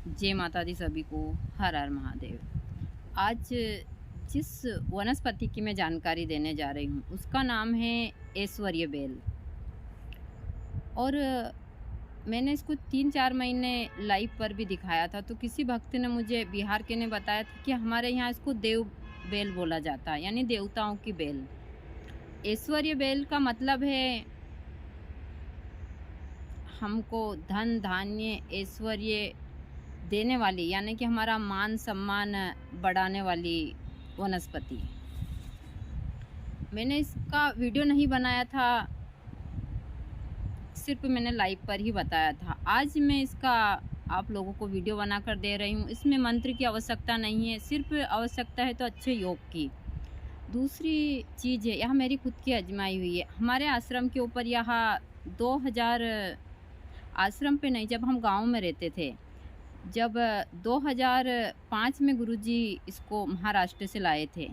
जय माता दी सभी को। हर हर महादेव। आज जिस वनस्पति की मैं जानकारी देने जा रही हूँ उसका नाम है ऐश्वर्य बेल। और मैंने इसको 3-4 महीने लाइव पर भी दिखाया था, तो किसी भक्त ने मुझे बिहार के ने बताया था कि हमारे यहाँ इसको देव बेल बोला जाता है, यानी देवताओं की बेल। ऐश्वर्य बेल का मतलब है हमको धन धान्य ऐश्वर्य देने वाली, यानी कि हमारा मान सम्मान बढ़ाने वाली वनस्पति। मैंने इसका वीडियो नहीं बनाया था, सिर्फ मैंने लाइव पर ही बताया था। आज मैं इसका आप लोगों को वीडियो बनाकर दे रही हूँ। इसमें मंत्र की आवश्यकता नहीं है, सिर्फ आवश्यकता है तो अच्छे योग की। दूसरी चीज़ है, यह मेरी खुद की आजमाई हुई है। हमारे आश्रम के ऊपर यहाँ 2000 आश्रम पे नहीं, जब हम गांव में रहते थे, जब 2005 में गुरुजी इसको महाराष्ट्र से लाए थे।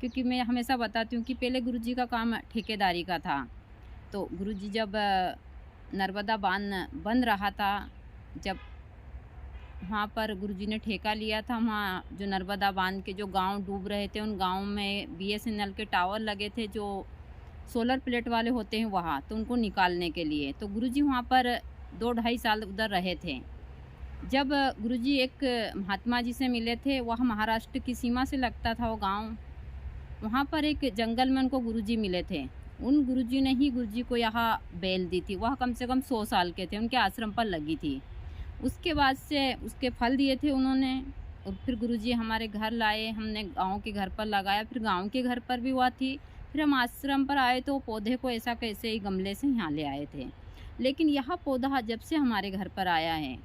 क्योंकि मैं हमेशा बताती हूँ कि पहले गुरुजी का काम ठेकेदारी का था। तो गुरुजी जब नर्मदा बांध बन रहा था, जब वहाँ पर गुरुजी ने ठेका लिया था, वहाँ जो नर्मदा बांध के जो गांव डूब रहे थे उन गाँव में BSNL के टावर लगे थे जो सोलर प्लेट वाले होते हैं वहाँ, तो उनको निकालने के लिए तो गुरुजी वहाँ पर 2-2.5 साल उधर रहे थे। जब गुरुजी एक महात्मा जी से मिले थे, वह महाराष्ट्र की सीमा से लगता था वो गांव। वहाँ पर एक जंगल में उनको गुरुजी मिले थे। उन गुरुजी ने ही गुरुजी को यहाँ बेल दी थी। वह कम से कम 100 साल के थे, उनके आश्रम पर लगी थी। उसके बाद से उसके फल दिए थे उन्होंने, और फिर गुरुजी हमारे घर लाए, हमने गाँव के घर पर लगाया, फिर गाँव के घर पर भी हुआ थी। फिर हम आश्रम पर आए तो पौधे को ऐसा कैसे ही गमले से यहाँ ले आए थे। लेकिन यह पौधा जब से हमारे घर पर आया है,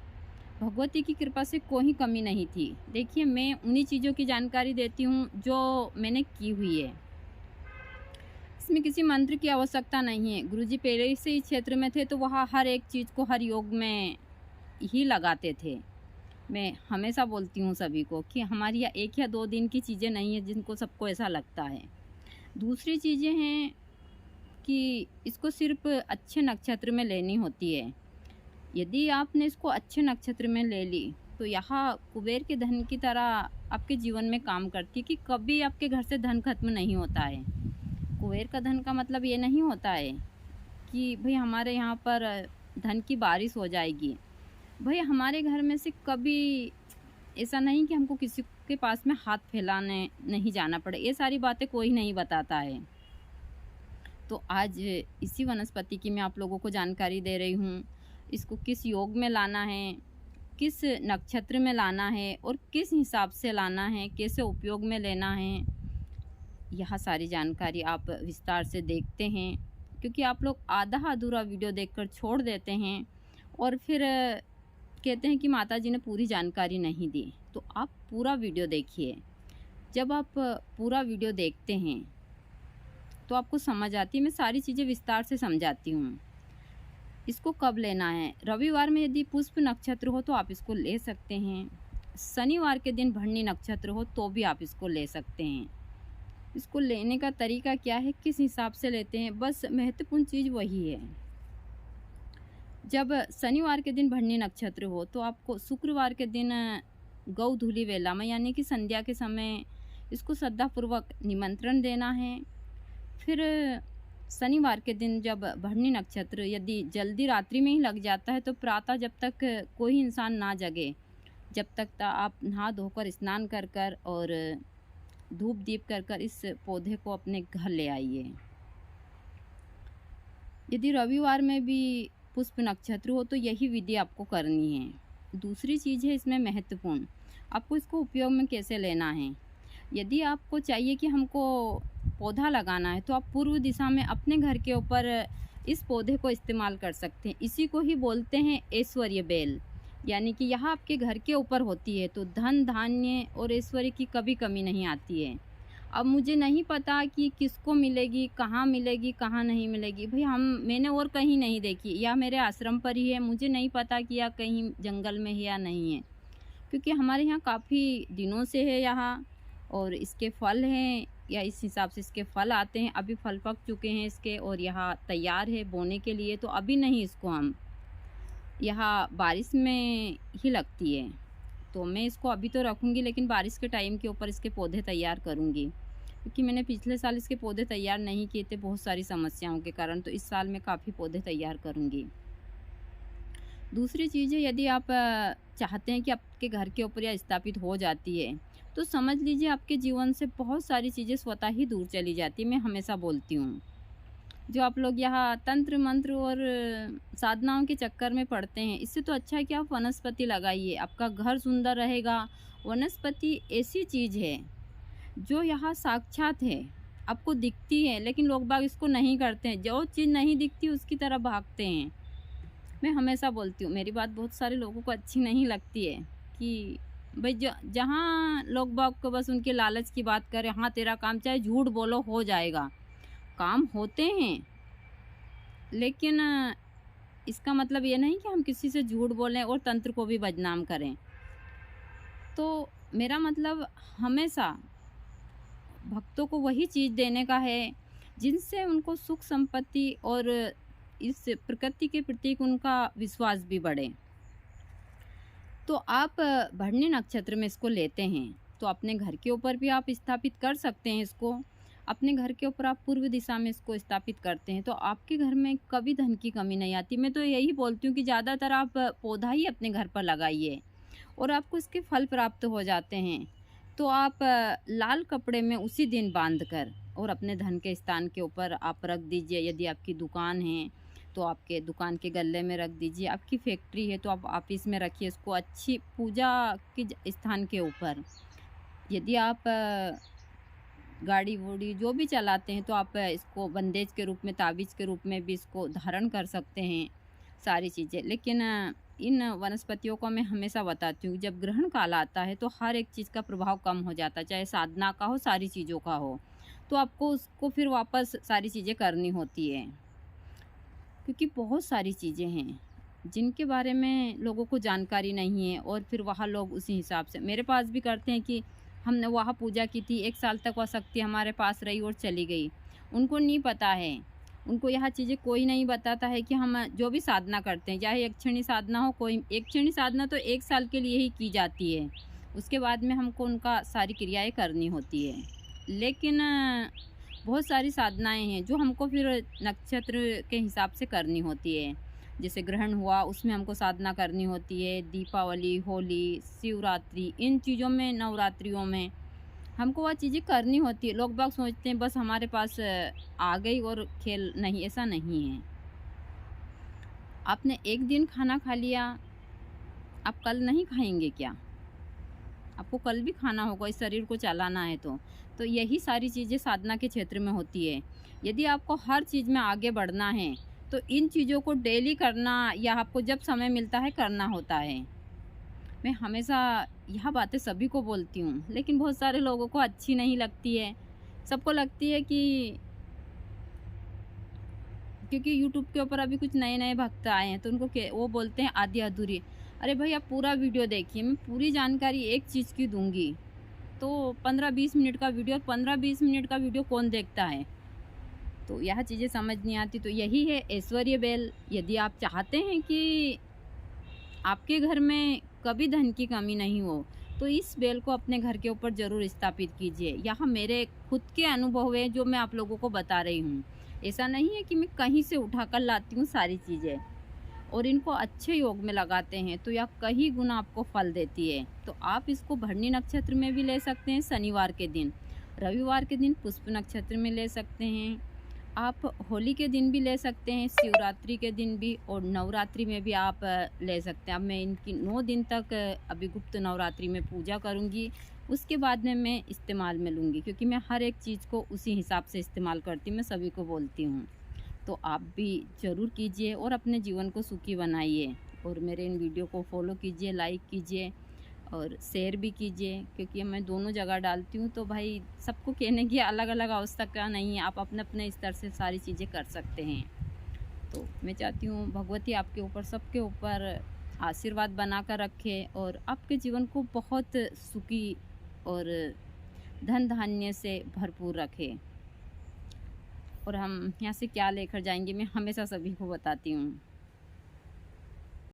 भगवती की कृपा से कोई कमी नहीं थी। देखिए, मैं उन्हीं चीज़ों की जानकारी देती हूँ जो मैंने की हुई है। इसमें किसी मंत्र की आवश्यकता नहीं है। गुरुजी पहले से ही क्षेत्र में थे तो वहाँ हर एक चीज़ को हर योग में ही लगाते थे। मैं हमेशा बोलती हूँ सभी को कि हमारी यह 1 या 2 दिन की चीज़ें नहीं है जिनको सबको ऐसा लगता है। दूसरी चीज़ें हैं कि इसको सिर्फ अच्छे नक्षत्र में लेनी होती है। यदि आपने इसको अच्छे नक्षत्र में ले ली तो यहाँ कुबेर के धन की तरह आपके जीवन में काम करती है कि कभी आपके घर से धन खत्म नहीं होता है। कुबेर का धन का मतलब ये नहीं होता है कि भाई हमारे यहाँ पर धन की बारिश हो जाएगी। भाई हमारे घर में से कभी ऐसा नहीं कि हमको किसी के पास में हाथ फैलाने नहीं जाना पड़े। ये सारी बातें कोई नहीं बताता है। तो आज इसी वनस्पति की मैं आप लोगों को जानकारी दे रही हूँ। इसको किस योग में लाना है, किस नक्षत्र में लाना है और किस हिसाब से लाना है, कैसे उपयोग में लेना है, यह सारी जानकारी आप विस्तार से देखते हैं। क्योंकि आप लोग आधा अधूरा वीडियो देखकर छोड़ देते हैं और फिर कहते हैं कि माता जी ने पूरी जानकारी नहीं दी। तो आप पूरा वीडियो देखिए। जब आप पूरा वीडियो देखते हैं तो आपको समझ आती है। मैं सारी चीज़ें विस्तार से समझाती हूँ। इसको कब लेना है? रविवार में यदि पुष्प नक्षत्र हो तो आप इसको ले सकते हैं। शनिवार के दिन भरणी नक्षत्र हो तो भी आप इसको ले सकते हैं। इसको लेने का तरीका क्या है, किस हिसाब से लेते हैं, बस महत्वपूर्ण चीज़ वही है। जब शनिवार के दिन भरणी नक्षत्र हो तो आपको शुक्रवार के दिन गौ धूली वेला में, यानी कि संध्या के समय, इसको श्रद्धापूर्वक निमंत्रण देना है। फिर शनिवार के दिन जब भरणी नक्षत्र यदि जल्दी रात्रि में ही लग जाता है तो प्रातः जब तक कोई इंसान ना जगे, जब तक आप नहा धोकर स्नान कर कर और धूप दीप कर कर इस पौधे को अपने घर ले आइए। यदि रविवार में भी पुष्प नक्षत्र हो तो यही विधि आपको करनी है। दूसरी चीज़ है इसमें महत्वपूर्ण, आपको इसको उपयोग में कैसे लेना है। यदि आपको चाहिए कि हमको पौधा लगाना है तो आप पूर्व दिशा में अपने घर के ऊपर इस पौधे को इस्तेमाल कर सकते हैं। इसी को ही बोलते हैं ऐश्वर्य बेल, यानी कि यह आपके घर के ऊपर होती है तो धन धान्य और ऐश्वर्य की कभी कमी नहीं आती है। अब मुझे नहीं पता कि किसको मिलेगी, कहाँ मिलेगी, कहाँ नहीं मिलेगी। भाई मैंने और कहीं नहीं देखी, या मेरे आश्रम पर ही है, मुझे नहीं पता कि या कहीं जंगल में है या नहीं है। क्योंकि हमारे यहाँ काफ़ी दिनों से है यहाँ, और इसके फल हैं या इस हिसाब से इसके फल आते हैं। अभी फल पक चुके हैं इसके और यहाँ तैयार है बोने के लिए, तो अभी नहीं इसको हम, यहाँ बारिश में ही लगती है। तो मैं इसको अभी तो रखूँगी, लेकिन बारिश के टाइम के ऊपर इसके पौधे तैयार करूँगी, क्योंकि मैंने पिछले साल इसके पौधे तैयार नहीं किए थे बहुत सारी समस्याओं के कारण, तो इस साल मैं काफ़ी पौधे तैयार करूँगी। दूसरी चीज़ है, यदि आप चाहते हैं कि आपके घर के ऊपर यह स्थापित हो जाती है, तो समझ लीजिए आपके जीवन से बहुत सारी चीज़ें स्वतः ही दूर चली जाती है। मैं हमेशा बोलती हूँ, जो आप लोग यहाँ तंत्र मंत्र और साधनाओं के चक्कर में पड़ते हैं, इससे तो अच्छा है कि आप वनस्पति लगाइए, आपका घर सुंदर रहेगा। वनस्पति ऐसी चीज़ है जो यहाँ साक्षात है, आपको दिखती है, लेकिन लोग बाग इसको नहीं करते हैं। जो चीज़ नहीं दिखती उसकी तरफ भागते हैं। मैं हमेशा बोलती हूँ, मेरी बात बहुत सारे लोगों को अच्छी नहीं लगती है कि भाई जहाँ लोग बाग को बस उनके लालच की बात करें, हाँ तेरा काम चाहे झूठ बोलो हो जाएगा। काम होते हैं, लेकिन इसका मतलब ये नहीं कि हम किसी से झूठ बोलें और तंत्र को भी बदनाम करें। तो मेरा मतलब हमेशा भक्तों को वही चीज़ देने का है जिनसे उनको सुख संपत्ति और इस प्रकृति के प्रति उनका विश्वास भी बढ़े। तो आप भरणी नक्षत्र में इसको लेते हैं तो अपने घर के ऊपर भी आप स्थापित कर सकते हैं। इसको अपने घर के ऊपर आप पूर्व दिशा में इसको स्थापित करते हैं तो आपके घर में कभी धन की कमी नहीं आती। मैं तो यही बोलती हूँ कि ज़्यादातर आप पौधा ही अपने घर पर लगाइए और आपको इसके फल प्राप्त हो जाते हैं। तो आप लाल कपड़े में उसी दिन बांध कर और अपने धन के स्थान के ऊपर आप रख दीजिए। यदि आपकी दुकान है तो आपके दुकान के गल्ले में रख दीजिए। आपकी फैक्ट्री है तो आप ऑफिस में रखिए इसको, अच्छी पूजा के स्थान के ऊपर। यदि आप गाड़ी वोड़ी जो भी चलाते हैं तो आप इसको बंदेज के रूप में, ताबीज़ के रूप में भी इसको धारण कर सकते हैं, सारी चीज़ें। लेकिन इन वनस्पतियों को मैं हमेशा बताती हूँ, जब ग्रहण काल आता है तो हर एक चीज़ का प्रभाव कम हो जाता है, चाहे साधना का हो, सारी चीज़ों का हो। तो आपको उसको फिर वापस सारी चीज़ें करनी होती है, क्योंकि बहुत सारी चीज़ें हैं जिनके बारे में लोगों को जानकारी नहीं है और फिर वहाँ लोग उसी हिसाब से मेरे पास भी करते हैं कि हमने वहाँ पूजा की थी, 1 साल तक वह शक्ति हमारे पास रही और चली गई। उनको नहीं पता है, उनको यह चीज़ें कोई नहीं बताता है कि हम जो भी साधना करते हैं, चाहे एक क्षणी साधना हो, कोई एक क्षणी साधना तो 1 साल के लिए ही की जाती है, उसके बाद में हमको उनका सारी क्रियाएँ करनी होती है। लेकिन बहुत सारी साधनाएँ हैं जो हमको फिर नक्षत्र के हिसाब से करनी होती है। जैसे ग्रहण हुआ उसमें हमको साधना करनी होती है, दीपावली, होली, शिवरात्रि, इन चीज़ों में, नवरात्रियों में हमको वह चीज़ें करनी होती है। लोग बाग सोचते हैं बस हमारे पास आ गई और खेल, नहीं, ऐसा नहीं है। आपने एक दिन खाना खा लिया, आप कल नहीं खाएंगे क्या? आपको कल भी खाना होगा, इस शरीर को चलाना है। तो यही सारी चीज़ें साधना के क्षेत्र में होती है। यदि आपको हर चीज़ में आगे बढ़ना है तो इन चीज़ों को डेली करना या आपको जब समय मिलता है करना होता है। मैं हमेशा यह बातें सभी को बोलती हूँ, लेकिन बहुत सारे लोगों को अच्छी नहीं लगती है। सबको लगती है कि क्योंकि यूट्यूब के ऊपर अभी कुछ नए नए भक्त आए हैं तो उनको वो बोलते हैं आधी अधूरी। अरे भाई आप पूरा वीडियो देखिए, मैं पूरी जानकारी एक चीज़ की दूंगी। तो 15-20 मिनट का वीडियो, 15-20 मिनट का वीडियो कौन देखता है? तो यह चीज़ें समझ नहीं आती। तो यही है ऐश्वर्य बेल। यदि आप चाहते हैं कि आपके घर में कभी धन की कमी नहीं हो तो इस बेल को अपने घर के ऊपर ज़रूर स्थापित कीजिए। यह मेरे खुद के अनुभव है जो मैं आप लोगों को बता रही हूँ। ऐसा नहीं है कि मैं कहीं से उठा कर लाती हूँ सारी चीज़ें, और इनको अच्छे योग में लगाते हैं तो यह कई गुना आपको फल देती है। तो आप इसको भरणी नक्षत्र में भी ले सकते हैं, शनिवार के दिन, रविवार के दिन पुष्प नक्षत्र में ले सकते हैं, आप होली के दिन भी ले सकते हैं, शिवरात्रि के दिन भी, और नवरात्रि में भी आप ले सकते हैं। अब मैं इनकी 9 दिन तक अभी गुप्त नवरात्रि में पूजा करूंगी, उसके बाद में मैं इस्तेमाल में लूँगी, क्योंकि मैं हर एक चीज़ को उसी हिसाब से इस्तेमाल करती हूँ, मैं सभी को बोलती हूँ। तो आप भी ज़रूर कीजिए और अपने जीवन को सुखी बनाइए, और मेरे इन वीडियो को फॉलो कीजिए, लाइक कीजिए और शेयर भी कीजिए, क्योंकि मैं दोनों जगह डालती हूँ। तो भाई सबको कहने की अलग अलग आवश्यकता नहीं है, आप अपने अपने स्तर से सारी चीज़ें कर सकते हैं। तो मैं चाहती हूँ भगवती आपके ऊपर, सबके ऊपर आशीर्वाद बनाकर रखे और आपके जीवन को बहुत सुखी और धन धान्य से भरपूर रखे। और हम यहाँ से क्या लेकर जाएंगे, मैं हमेशा सभी को बताती हूँ।